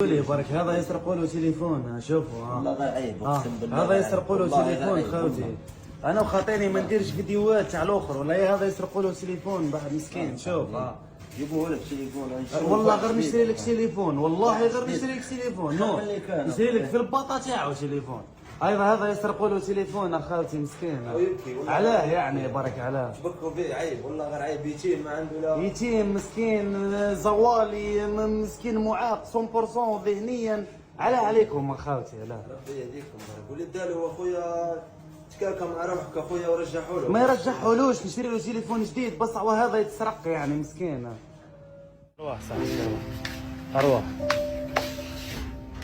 لي برك هذا يسرقوا له تليفون. شوفوا والله غير عيب اقسم بالله. هذا يسرقوا له تليفون خوتي. انا وخاطيني ما نديرش فيديوهات تاع الاخر ولا هذا يسرقوا له تليفون بعد مسكين. شوف جيبوه لك تليفون. والله غير نشري لك تليفون، والله غير نشري لك تليفون. نو نشري لك في الباطا تاعو تليفون. ايضا هذا يسرقوا له تليفون اخوتي مسكين. علاه يعني برك علاه شبكوا به عيب والله غير عيب. يتيم ما عنده لا يتيم مسكين زوالي مسكين معاق 100% ذهنيا. عليكم اخوتي لا ربي يهديكم. ولد له اخويا تكاكا مع روحك اخويا ورجحوا له. ما يرجحولوش نشري له تليفون جديد بس وهذا يتسرق يعني مسكين. روح صاحبي اروح.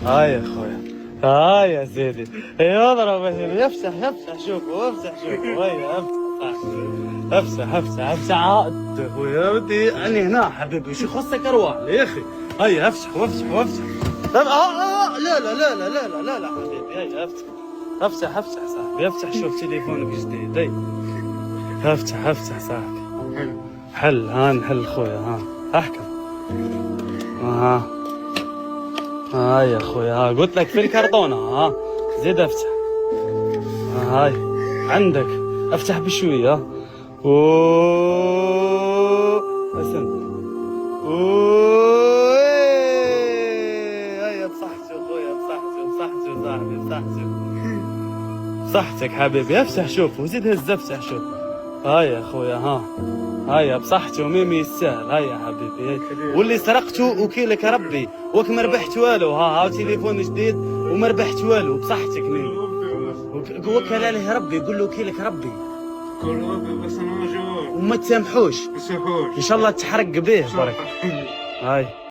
هاي يا اخويا هاي يا سيدي يضرب يفسح شوفوا هيا افسح عاد اخويا ودي اني هنا حبيبي شو خصك اروح يا اخي. هيا افسح طب لا حبيبي هيا افسح صاحبي افسح. شوف تليفونك جديد. هي افسح صاحبي. حل نحل خويا احكم. هاي اخويا قلت لك في الكرتونه. زيد افتح. هاي عندك افتح بشويه. اسم هاي بصحتك اخويا بصحتك صاحبي بصحتك حبيبي. افتح شوف وزيد هز افتح شوف. هاي يا اخويا هاي بصحتي وميمي يستاهل. هاي يا حبيبي واللي سرقته وكيلك ربي وك ما ربحت والو. ها تليفون جديد وما ربحت والو بصحتك ميمي. وكل عليه ربي قول له وكيلك ربي. قول له بس انا مجهول وما تسامحوش ان شاء الله تحرق به برك. هاي